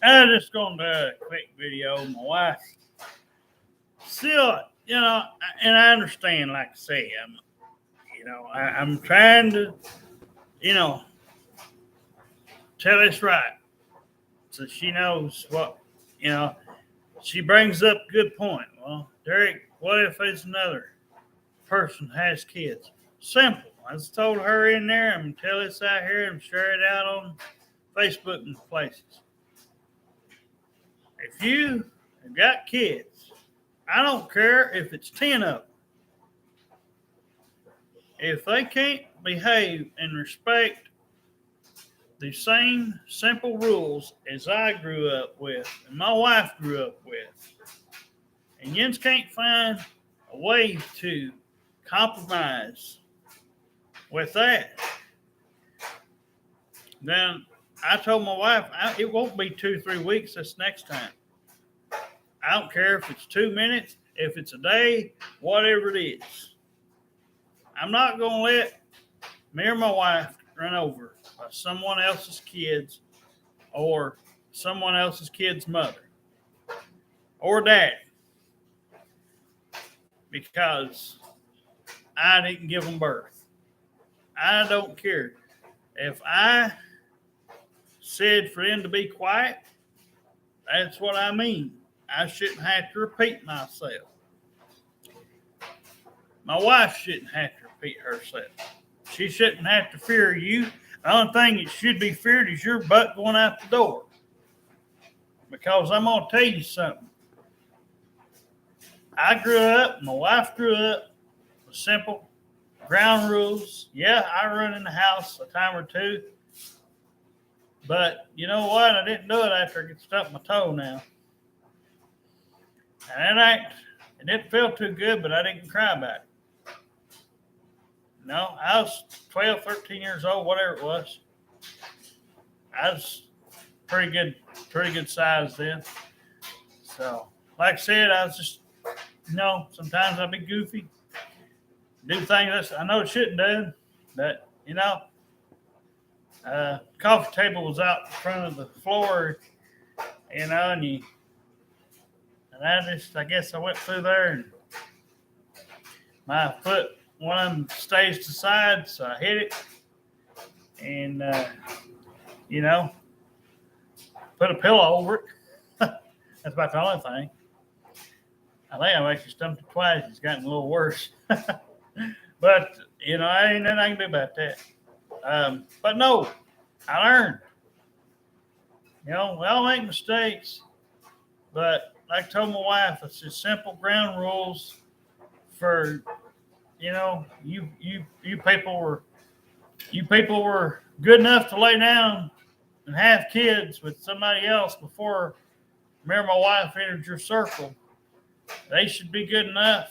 I'm just going to do a quick video. My wife, still, and I understand, like I say, I'm trying to, tell this right. So she knows what, she brings up a good point. Well, Derek, what if there's another person has kids? Simple. I just told her in there, I'm going to tell this out here and share it out on Facebook and places. If you have got kids, I don't care if it's 10 of them. If they can't behave and respect the same simple rules as I grew up with and my wife grew up with, and yins can't find a way to compromise with that, then I told my wife, it won't be 2-3 weeks this next time. I don't care if it's 2 minutes, if it's a day, whatever it is. I'm not going to let me or my wife run over by someone else's kids or someone else's kid's mother or dad because I didn't give them birth. I don't care. If I said for them to be quiet, that's what I mean. I shouldn't have to repeat myself. My wife shouldn't have to repeat herself. She shouldn't have to fear you. The only thing that should be feared is your butt going out the door. Because I'm going to tell you something. I grew up, my wife grew up with simple ground rules. Yeah, I run in the house a time or two. But you know what? I didn't do it after I get stuck my toe now. And it didn't feel too good, but I didn't cry about it. No, I was 12, 13 years old, whatever it was. I was pretty good size then. So, like I said, I was just, sometimes I'd be goofy. Do things that I know I shouldn't do. But, coffee table was out in front of the floor, and I guess I went through there and my foot, one of them stays to the side, so I hit it and, put a pillow over it. That's about the only thing. I think I've actually stumped it twice. It's gotten a little worse. But, I ain't nothing I can do about that. But no, I learned. We all make mistakes, but like I told my wife, it's just simple ground rules for, you people were good enough to lay down and have kids with somebody else before me or my wife entered your circle. They should be good enough.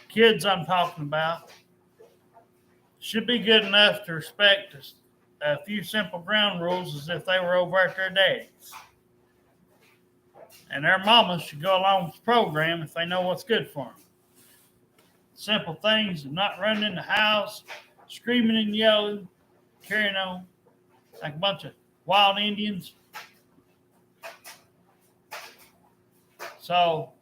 Kids I'm talking about should be good enough to respect a few simple ground rules as if they were over at their daddy's. And their mamas should go along with the program if they know what's good for them. Simple things of not running in the house, screaming and yelling, carrying on like a bunch of wild Indians. So,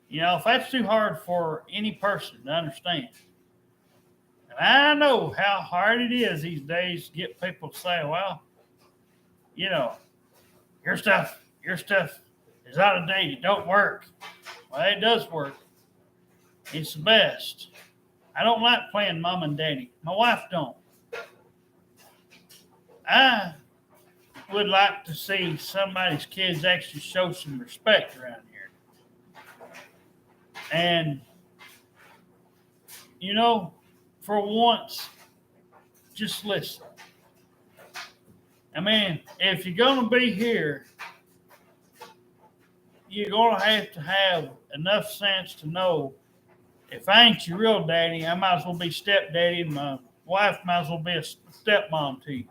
if that's too hard for any person to understand, and I know how hard it is these days to get people to say, well, your stuff is out of date. It don't work. Well, it does work. It's the best. I don't like playing mom and daddy. My wife don't. I would like to see somebody's kids actually show some respect around here. And, for once, just listen. I mean, if you're going to be here, you're going to have enough sense to know if I ain't your real daddy, I might as well be stepdaddy, and my wife might as well be a stepmom to you.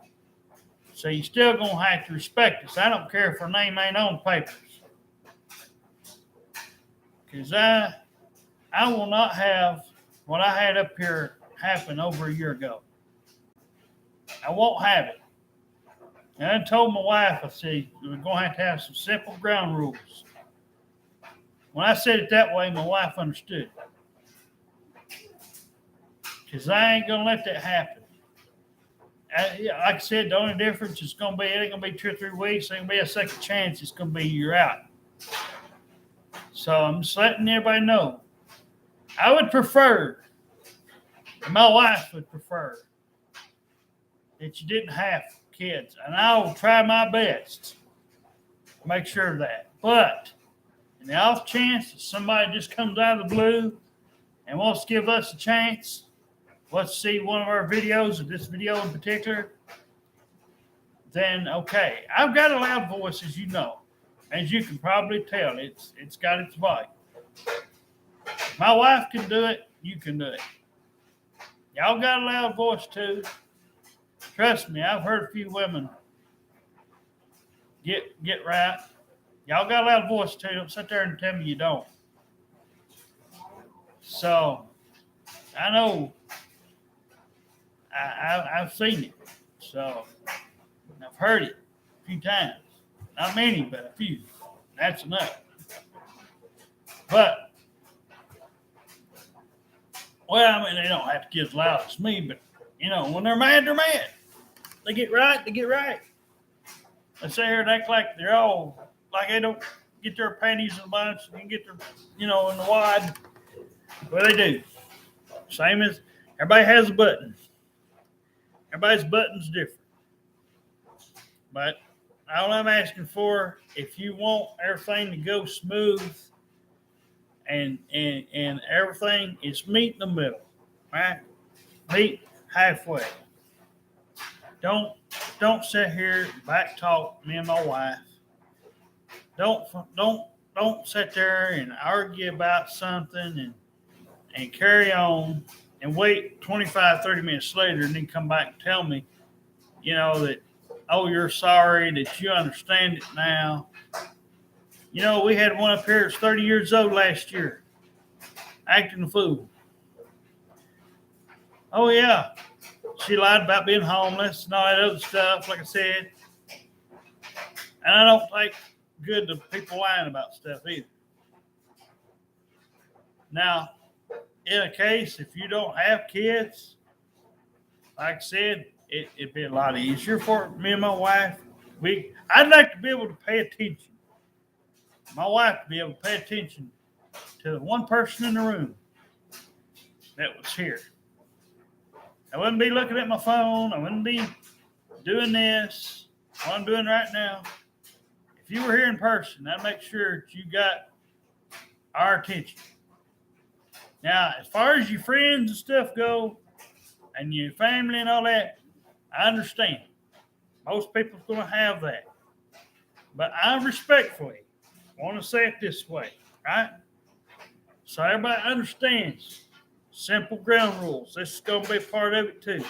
So you're still going to have to respect us. I don't care if her name ain't on papers. Because I will not have what I had up here happen over a year ago. I won't have it. And I told my wife, I said, we're going to have some simple ground rules. When I said it that way, my wife understood. Because I ain't going to let that happen. Like I said, the only difference is going to be, it ain't going to be 2 or 3 weeks. It ain't going to be a second chance. It's going to be you're out. So I'm just letting everybody know. I would prefer, and my wife would prefer, that you didn't have kids. And I'll try my best to make sure of that. But in the off chance that somebody just comes out of the blue and wants to give us a chance, wants to see one of our videos, or this video in particular, then okay. I've got a loud voice, as you know. As you can probably tell, it's got its volume. My wife can do it, you can do it. Y'all got a loud voice too. Trust me, I've heard a few women get right. Y'all got a loud voice too. Don't sit there and tell me you don't. So, I know I've seen it. So, I've heard it a few times. Not many, but a few. That's enough. But, well, I mean, they don't have to get as loud as me, but, you know, when they're mad, they're mad. They get right, they get right. They sit here and act like they're all, like they don't get their panties in a bunch and get their, you know, in the wad. Well, they do. Same as, everybody has a button. Everybody's button's different. But all I'm asking for, if you want everything to go smooth and everything, is meet in the middle, right? Meet halfway. Don't sit here and back talk me and my wife. Don't sit there and argue about something and carry on and wait 25, 30 minutes later and then come back and tell me, you know, that, oh, you're sorry, that you understand it now. You know, we had one up here that's 30 years old last year, acting a fool. Oh, yeah. She lied about being homeless and all that other stuff, like I said. And I don't think good to people lying about stuff either. Now, in a case, if you don't have kids, like I said, it'd be a lot easier for me and my wife. I'd like to be able to pay attention. My wife to be able to pay attention to the one person in the room that was here. I wouldn't be looking at my phone. I wouldn't be doing this, what I'm doing right now. If you were here in person, I'd make sure that you got our attention. Now, as far as your friends and stuff go, and your family and all that, I understand. Most people's going to have that. But I respectfully want to say it this way, right? So everybody understands simple ground rules. This is going to be a part of it too.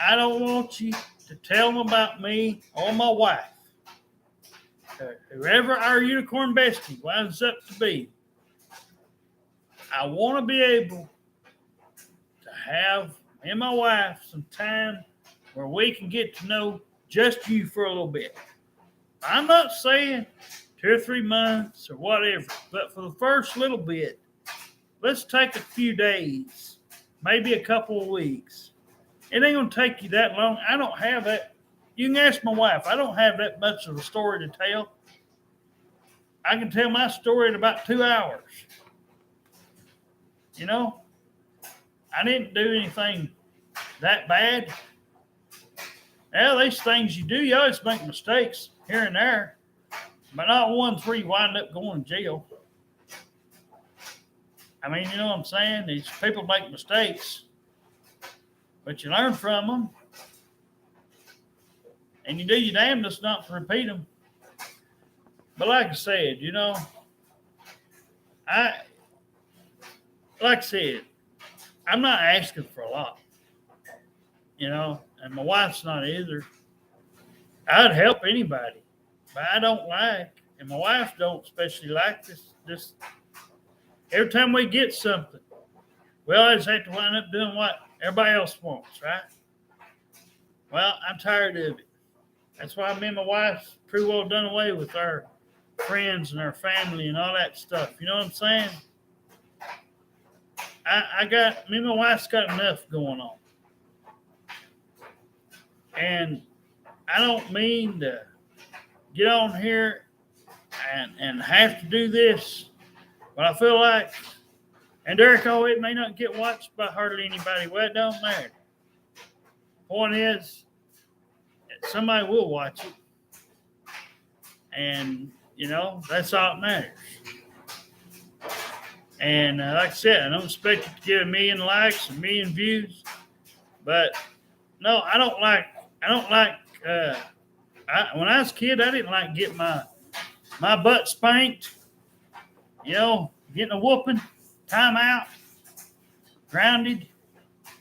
I don't want you to tell them about me or my wife. Whoever our unicorn bestie winds up to be, I want to be able to have me and my wife some time where we can get to know just you for a little bit. I'm not saying 2 or 3 months or whatever, but for the first little bit, let's take a few days, maybe a couple of weeks. It ain't going to take you that long. I don't have that. You can ask my wife. I don't have that much of a story to tell. I can tell my story in about 2 hours. You know, I didn't do anything that bad. Now, these things you do, you always make mistakes here and there, but not ones where you wind up going to jail. I mean, you know what I'm saying? These people make mistakes, but you learn from them, and you do your damnedest not to repeat them. But like I said, you know, like I said, I'm not asking for a lot, you know, and my wife's not either. I'd help anybody, but I don't like, and my wife don't especially like this. Every time we get something, we always have to wind up doing what everybody else wants, right? Well, I'm tired of it. That's why me and my wife pretty well done away with our friends and our family and all that stuff. You know what I'm saying? I got me and my wife's got enough going on, and I don't mean to get on here and have to do this, but I feel like, and Derek, oh, it may not get watched by hardly anybody. Well, it don't matter. Point is, somebody will watch it, and that's all that matters. And like I said, I don't expect it to get 1,000,000 likes, 1,000,000 views, but no, I don't like. When I was a kid, I didn't like getting my butt spanked. Getting a whooping, time out, grounded,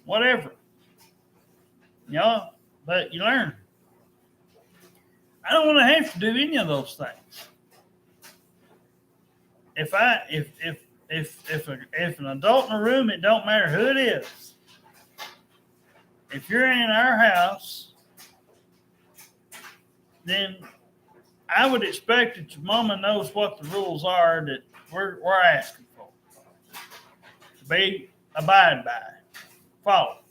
whatever. But you learn. I don't want to have to do any of those things. If an adult in a room, it don't matter who it is. If you're in our house, then I would expect that your mama knows what the rules are that we're asking for. Be abide by, follow it.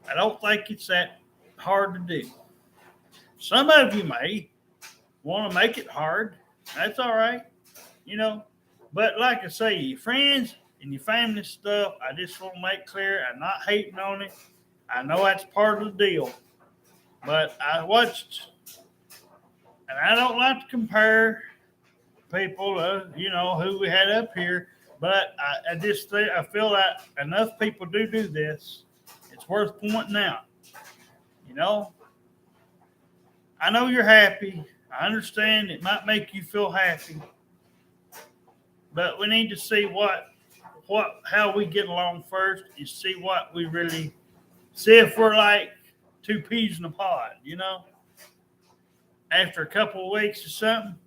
I don't think it's that hard to do. Some of you may want to make it hard. That's all right, But like I say, your friends and your family stuff, I just want to make clear I'm not hating on it. I know that's part of the deal. But I watched, and I don't like to compare people, who we had up here. But I just think, I feel that enough people do this. It's worth pointing out. I know you're happy. I understand it might make you feel happy. But we need to see how we get along first and see what we really, see if we're like two peas in a pod, After a couple of weeks or something,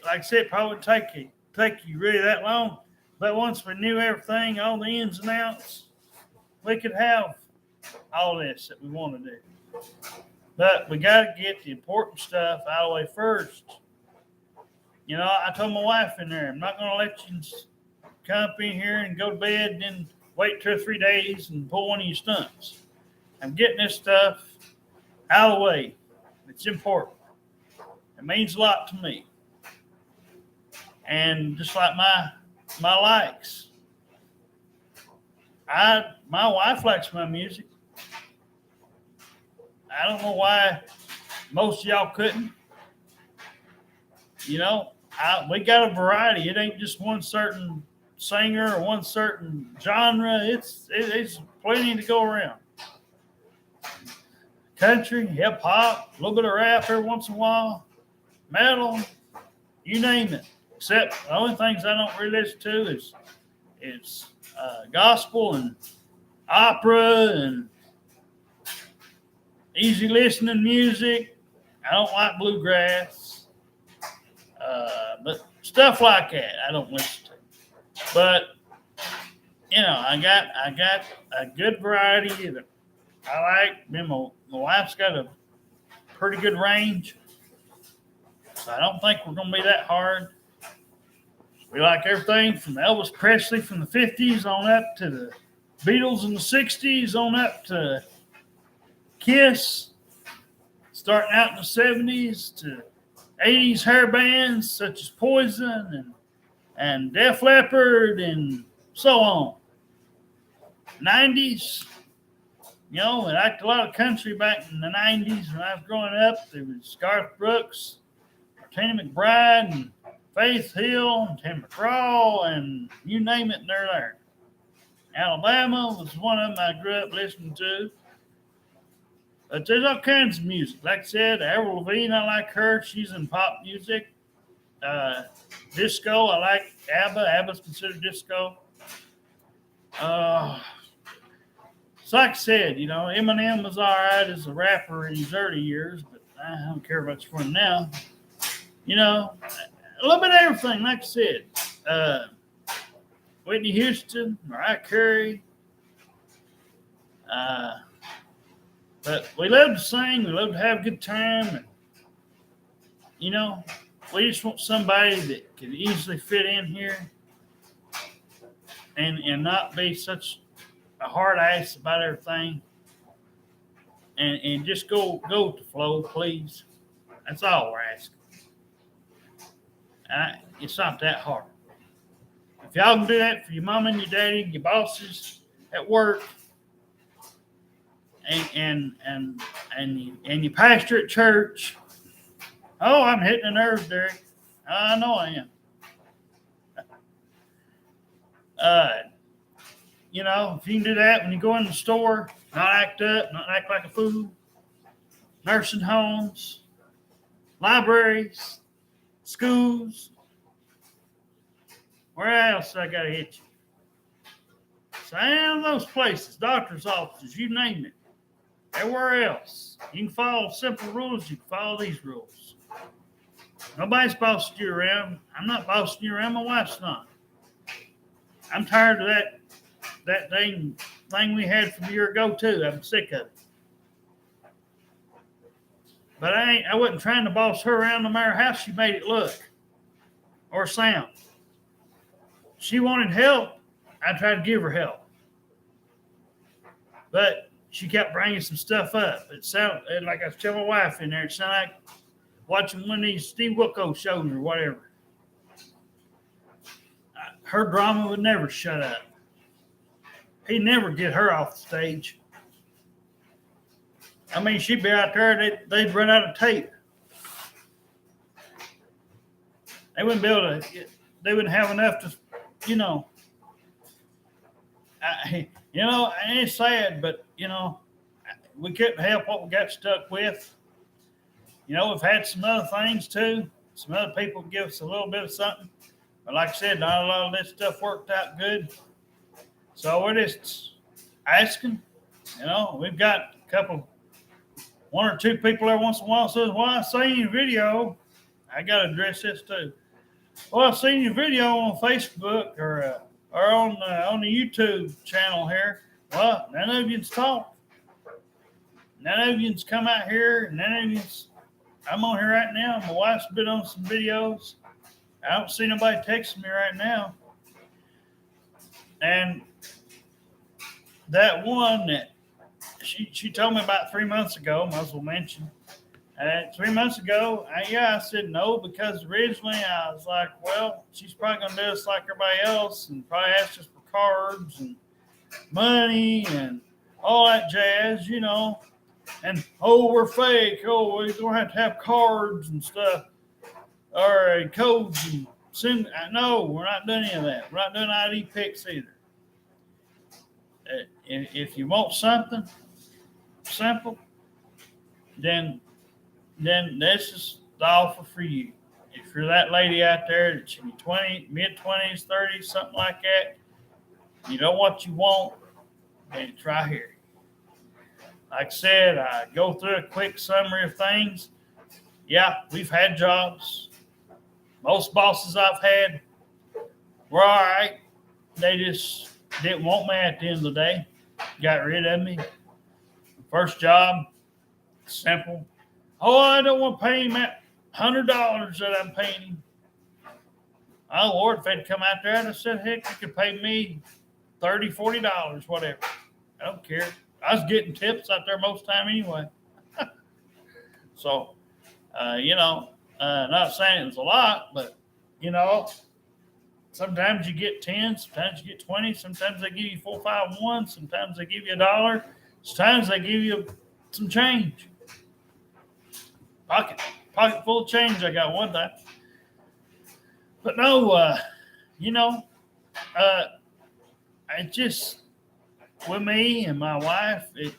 like I said, it probably wouldn't take you really that long. But once we knew everything, all the ins and outs, we could have all this that we want to do. But we got to get the important stuff out of the way first. I told my wife in there, I'm not going to let you come up in here and go to bed and then wait 2 or 3 days and pull one of your stunts. I'm getting this stuff out of the way. It's important. It means a lot to me. And just like my likes, my wife likes my music. I don't know why most of y'all couldn't. We got a variety. It ain't just one certain singer or one certain genre. It's plenty to go around. Country, hip hop, a little bit of rap every once in a while, metal, you name it. Except the only things I don't really listen to is gospel and opera and easy listening music. I don't like bluegrass. But stuff like that, I don't listen to. But I got a good variety of it. I like. My wife's got a pretty good range, so I don't think we're gonna be that hard. We like everything from Elvis Presley from the 50s on up to the Beatles in the 60s on up to Kiss, starting out in the 70s to 80s hair bands such as Poison and Def Leppard and so on. 90s, I liked a lot of country back in the 90s when I was growing up. There was Garth Brooks, Tina McBride, and Faith Hill, and Tim McGraw, and you name it, and they're there. Alabama was one of them I grew up listening to. But there's all kinds of music. Like I said, Avril Lavigne, I like her. She's in pop music. Disco, I like ABBA. ABBA's considered disco. So like I said, Eminem was all right as a rapper in his early years, but I don't care much for him now. A little bit of everything, like I said. Whitney Houston, Mariah Carey, But we love to sing. We love to have a good time. And, you know, we just want somebody that can easily fit in here and not be such a hard ass about everything. And just go with the flow, please. That's all we're asking. It's not that hard. If y'all can do that for your mom and your daddy, your bosses at work, and your pastor at church. Oh, I'm hitting the nerves, Derek. I know I am. You know, if you can do that when you go in the store, not act up, not act like a fool. Nursing homes, libraries, schools. Where else I got to hit you? So any of those places, doctor's offices, you name it. Everywhere else, you can follow simple rules. You can follow these rules. Nobody's bossing you around. I'm not bossing you around. My wife's not. I'm tired of that thing we had from a year ago too. I'm sick of it. But I wasn't trying to boss her around no matter how she made it look or sound. She wanted help. I tried to give her help. But she kept bringing some stuff up. It sounded like I was telling my wife in there. It sounded like watching one of these Steve Wilkos shows or whatever. Her drama would never shut up. He'd never get her off the stage. I mean, she'd be out there, they'd run out of tape. They wouldn't be able to, they wouldn't have enough to, you know. And it's sad, but, we couldn't help what we got stuck with. We've had some other things too. Some other people give us a little bit of something. But like I said, not a lot of this stuff worked out good. So we're just asking, we've got one or two people there once in a while says, well, I seen your video. I got to address this too. Well, I seen your video on Facebook or on the YouTube channel here. Well, none of you's talked. None of you's come out here. None of you's. I'm on here right now. My wife's been on some videos. I don't see nobody texting me right now. And that one that she told me about 3 months ago, might as well mention. 3 months ago, I said no because originally I was like, well, she's probably going to do this like everybody else and probably ask us for cards and money and all that jazz, And, we're fake. We're going to have cards and stuff or codes and send. No, we're not doing any of that. We're not doing ID pics either. If you want something simple, then this is the offer for you. If you're that lady out there that's in your mid-20s, 30s, something like that, you know what you want, then it's right here. Like I said, I go through a quick summary of things. Yeah, we've had jobs. Most bosses I've had were all right. They just didn't want me at the end of the day. Got rid of me. First job, simple. I don't want to pay him that $100 that I'm paying him. Oh, Lord, if they'd come out there and I said, heck, you could pay me $30, $40, whatever. I don't care. I was getting tips out there most of the time anyway. So, not saying it was a lot, but, sometimes you get 10, sometimes you get 20, sometimes they give you 4, 5, 1, sometimes they give you $1, sometimes they give you some change. Pocket full of change I got one time. But no, I just, with me and my wife, it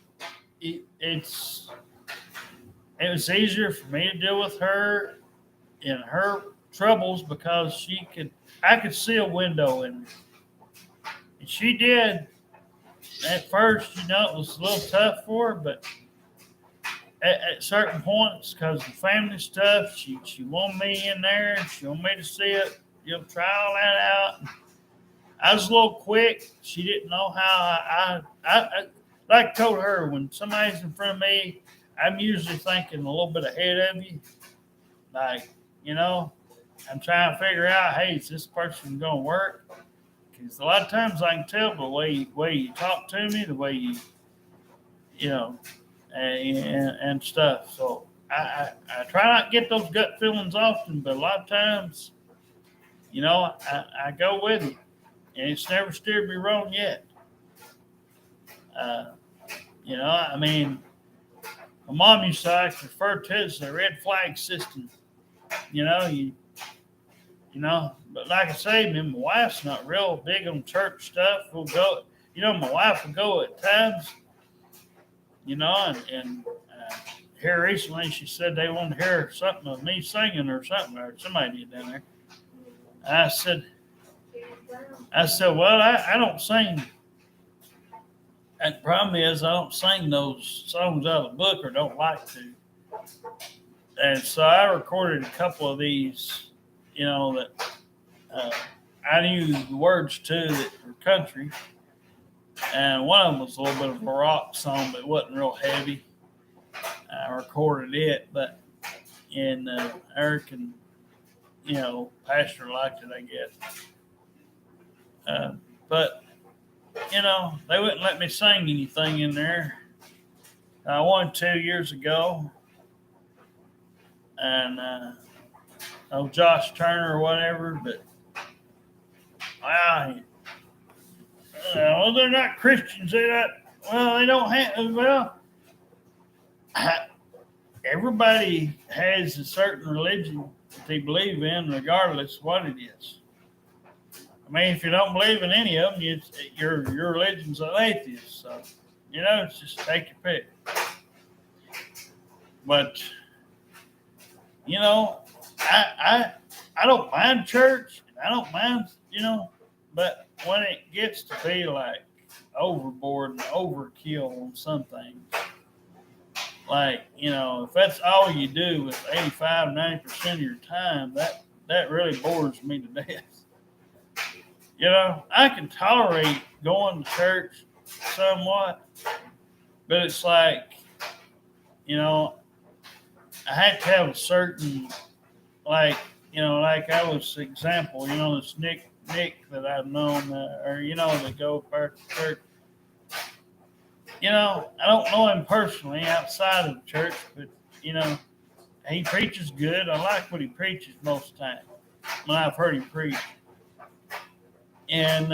was easier for me to deal with her in her troubles because I could see a window in her. And she did. At first, it was a little tough for her, but at certain points, because of the family stuff, she wanted me in there, and she wanted me to see it, try all that out. I was a little quick. She didn't know how I like I told her, when somebody's in front of me, I'm usually thinking a little bit ahead of you. Like, you know, I'm trying to figure out, hey, is this person going to work? Because a lot of times I can tell the way you talk to me, the way you know, and stuff. So I try not to get those gut feelings often, but a lot of times, you know, I go with it, and it's never steered me wrong yet. Uh, you know, I mean, my mom used to like to refer to it as the red flag system. You know, but like I say, man, my wife's not real big on church stuff. We'll go, my wife will go at times, and here recently she said they want to hear something of me singing or something, or somebody did down there. I said, well, I don't sing. And the problem is, I don't sing those songs out of the book or don't like to. And so I recorded a couple of these, that I knew the words to that were country. And one of them was a little bit of a rock song, but it wasn't real heavy. I recorded it, and Eric and, Pastor liked it, I guess. But they wouldn't let me sing anything in there. I wanted to years ago. And Josh Turner or whatever, but they're not Christians. They don't have, everybody has a certain religion that they believe in, regardless of what it is. I mean, if you don't believe in any of them, your religion's an atheist. So, it's just take your pick. But, I don't mind church. I don't mind, but when it gets to be like overboard and overkill on some things, like, if that's all you do with 85, 90% of your time, that really bores me to death. I can tolerate going to church somewhat, but it's like, I had to have a certain, like I was example, this Nick that I've known, that go back to church. I don't know him personally outside of the church, but, he preaches good. I like what he preaches most of the time when I've heard him preach. And,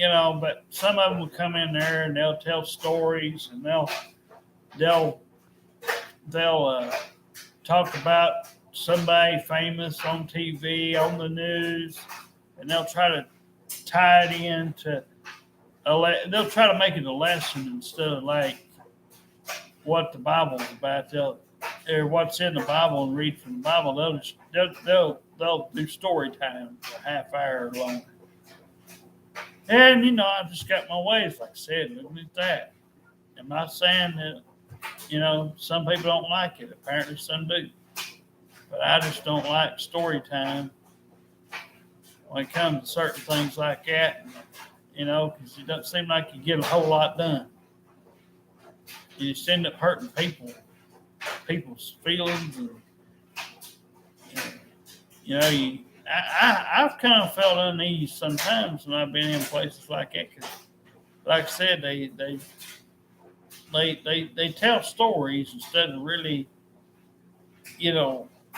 but some of them will come in there and they'll tell stories and they'll talk about somebody famous on TV, on the news, and they'll try to tie it into they'll try to make it a lesson instead of like what the Bible's about. Or what's in the Bible and read from the Bible. They'll do story time for a half hour or longer. And I just got my ways, like I said, looking at that. I'm not saying that some people don't like it. Apparently some do. But I just don't like story time when it comes to certain things like that, because it doesn't seem like you get a whole lot done. You just end up hurting people's feelings. And, I've kind of felt uneasy sometimes when I've been in places like that. Cause like I said, they tell stories instead of really,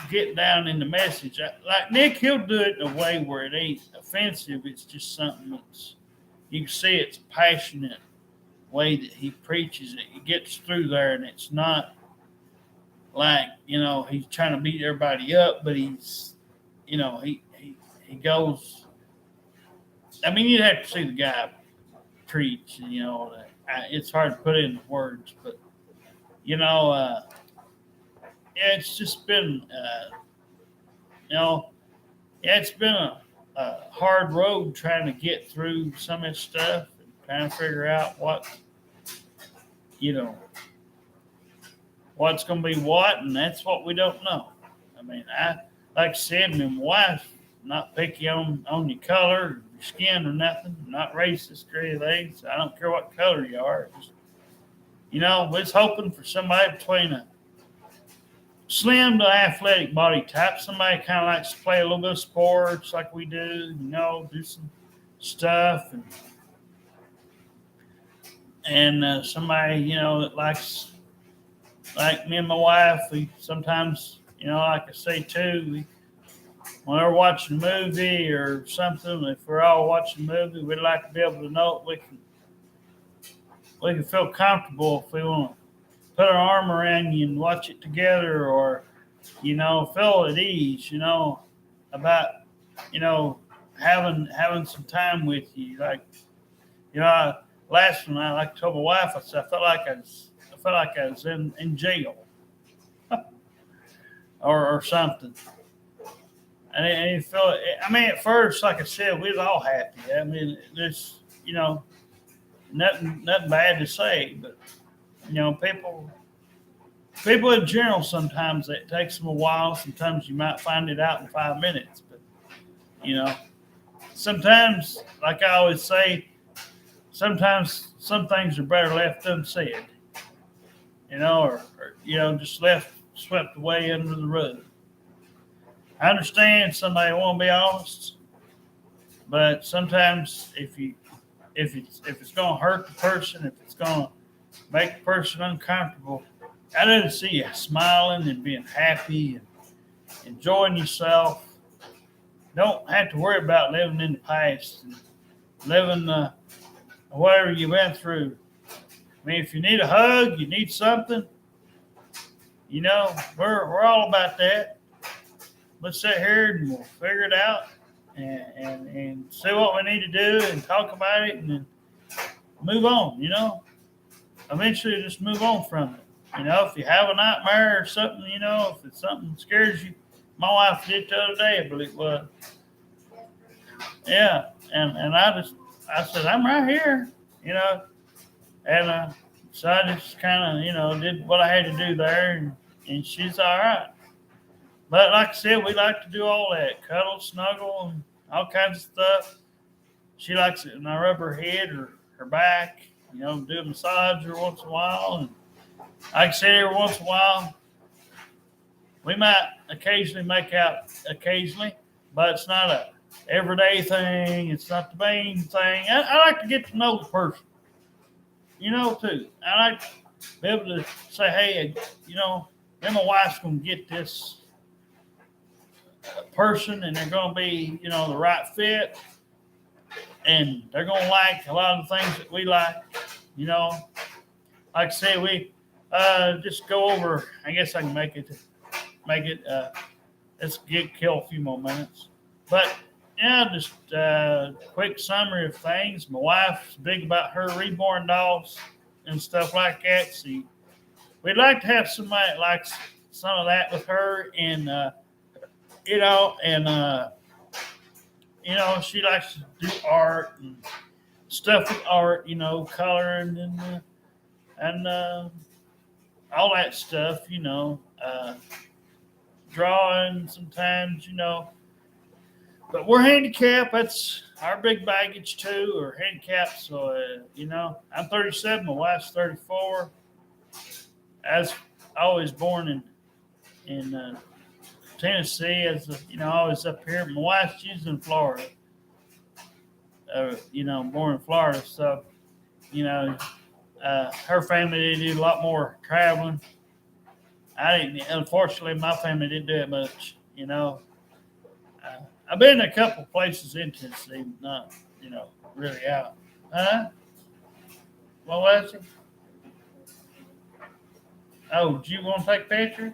get down in the message. Like Nick, he'll do it in a way where it ain't offensive. It's just something that's, you can see it's a passionate way that he preaches it. He gets through there, and it's not like, he's trying to beat everybody up, but he's, he goes, I mean, you'd have to see the guy preach, it's hard to put into words, but, it's just been, it's been a hard road trying to get through some of this stuff and trying to figure out what's going to be what, and that's what we don't know. I mean, like I said, my wife, not picky on your color, your skin or nothing, I'm not racist or anything, so I don't care what color you are. Just was hoping for somebody between a slim to athletic body type, somebody kind of likes to play a little bit of sports like we do, do some stuff, and somebody, that likes, like me and my wife, we sometimes, like I say too, when we're watching a movie or something, if we're all watching a movie, we'd like to be able to know we can feel comfortable if we want to put our arm around you and watch it together, or feel at ease, about having some time with you. Like, last night, like I told my wife, I said I felt like I was in jail or something. And you feel it. I mean, at first, like I said, we was all happy. I mean, there's nothing bad to say, but people in general, sometimes it takes them a while. Sometimes you might find it out in 5 minutes, but sometimes, like I always say, sometimes some things are better left unsaid, or just swept away under the rug. I understand somebody won't be honest, but sometimes if it's going to hurt the person, if it's going to make the person uncomfortable, I didn't see you smiling and being happy and enjoying yourself. Don't have to worry about living in the past and living whatever you went through. I mean, if you need a hug, you need something, we're all about that. Let's sit here and we'll figure it out and see what we need to do and talk about it and then move on, Eventually just move on from it. If you have a nightmare or something, if it's something that scares you, my wife did the other day, I believe it was. Yeah, and I said, I'm right here, and so I just kind of, did what I had to do there, and she's all right. But like I said, we like to do all that, cuddle, snuggle, and all kinds of stuff. She likes it when I rub her head or her back, do a massage her once in a while. And like I said, every once in a while, we might occasionally make out occasionally, but it's not a everyday thing. It's not the main thing. I like to get to know the person, too. I like to be able to say, hey, then my wife's going to get this person and they're going to be, the right fit. And they're going to like a lot of the things that we like, Like I say, we just go over, I guess I can make it, let's kill a few more minutes. But, just a quick summary of things. My wife's big about her reborn dogs and stuff like that. See, we'd like to have somebody that likes some of that with her, and she likes to do art and stuff with art, coloring and all that stuff, drawing sometimes, But we're handicapped. That's our big baggage too. We're handicapped, so I'm 37. My wife's 34. I was born in Tennessee, I was up here. My wife, she's in Florida. Born in Florida, so her family did do a lot more traveling. I didn't. Unfortunately, my family didn't do it much. I've been in a couple places in Tennessee, not really out. Huh? What was it? Oh, do you want to take a picture?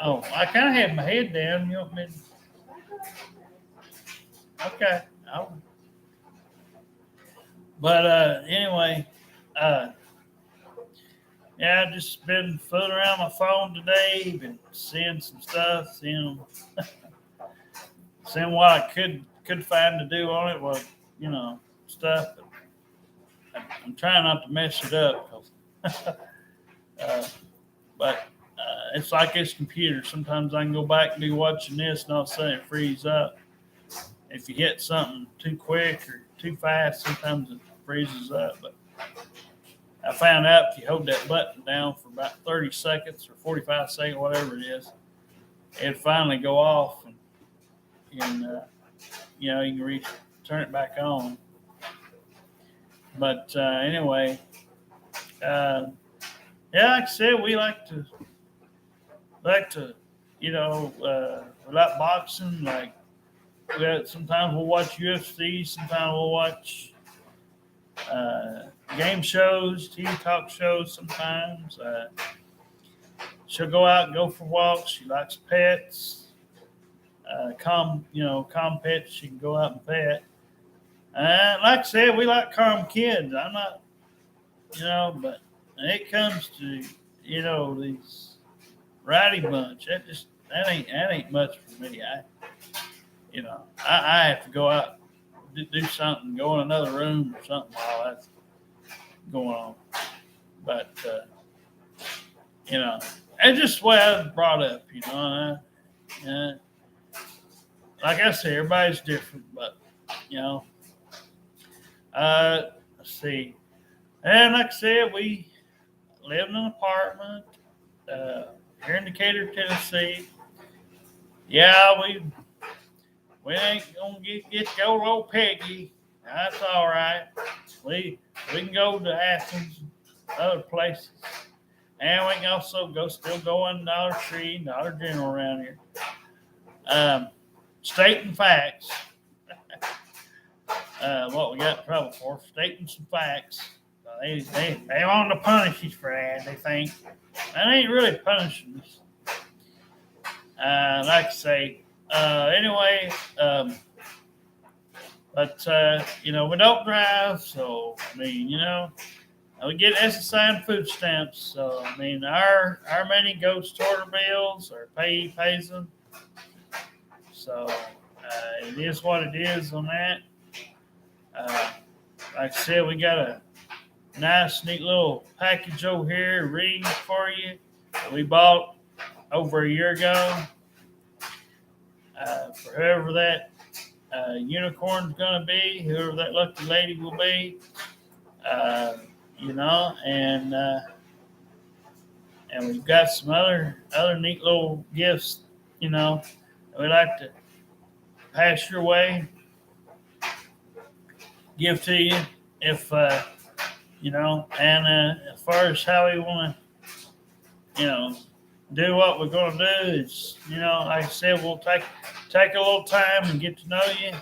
Oh, I kind of have my head down. You want me to? Okay. But anyway, I've just been fooling around my phone today, been seeing some stuff, seeing what I could find to do on it, stuff. But I'm trying not to mess it up. But it's like this computer. Sometimes I can go back and be watching this, and all of a sudden it freezes up. If you hit something too quick or too fast, sometimes it freezes up. But I found out if you hold that button down for about 30 seconds or 45 seconds, whatever it is, it'd finally go off, and you know, you can turn it back on. But anyway, yeah, like I said, we like to, you know, we like boxing. Like sometimes we'll watch UFC, sometimes we'll watch game shows, TV talk shows. Sometimes she'll go out and go for walks. She likes pets. Calm pets. She can go out and pet. Like I said, we like calm kids. I'm not, but when it comes to, these rowdy bunch, that ain't much for me. I have to go out, do something, go in another room or something while that's going on. But it's just the way I was brought up. Like I said, everybody's different, but let's see. And like I said, we live in an apartment here in Decatur, Tennessee. Yeah, we ain't gonna get the old Peggy. That's all right. We can go to Athens, other places, and we can also still go in Dollar Tree, Dollar General around here. Stating facts. What we got in trouble for? Stating some facts. They want to punish us for that. They think that ain't really punishing us. Like I say. Anyway, but we don't drive, so I mean, we get SSI and food stamps. So I mean, our money goes toward our bills, or pays them. So it is what it is on that. Like I said, we got a nice, neat little package over here, ring for you that we bought over a year ago. For whoever that unicorn's going to be, whoever that lucky lady will be, and we've got some other neat little gifts, that we'd like to pass your way, give to you, if and as far as how we want to, do what we're going to do is, like I said, we'll take a little time and get to know you,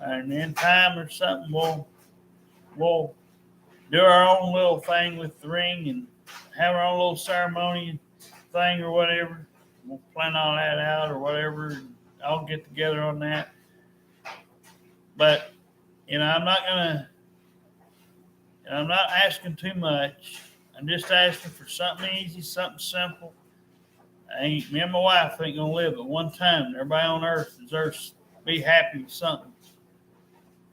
and in time or something, we'll do our own little thing with the ring and have our own little ceremony thing or whatever. We'll plan all that out or whatever. And I'll get together on that. But I'm not asking too much. I'm just asking for something easy, something simple. Me and my wife ain't gonna live at one time. Everybody on earth deserves to be happy with something.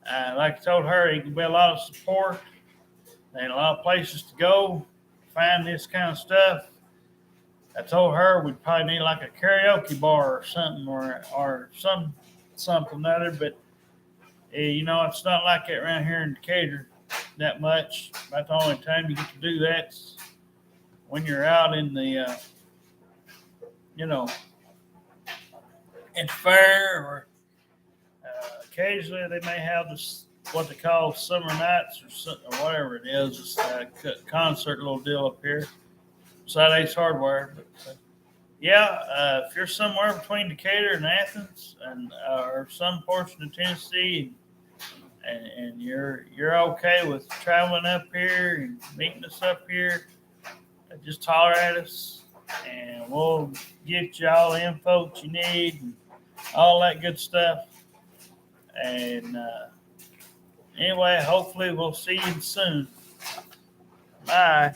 Like I told her, it can be a lot of support and a lot of places to go find this kind of stuff. I told her we'd probably need like a karaoke bar or something, or something other. But it's not like that around here in Decatur that much. About the only time you get to do that's when you're out in the in the fair, or occasionally they may have this what they call summer nights or whatever it is. It's a concert little deal up here beside Ace Hardware. But if you're somewhere between Decatur and Athens, and or some portion of Tennessee, and you're okay with traveling up here and meeting us up here, just holler at us, and we'll get you all the info that you need and all that good stuff. And anyway, hopefully we'll see you soon. Bye.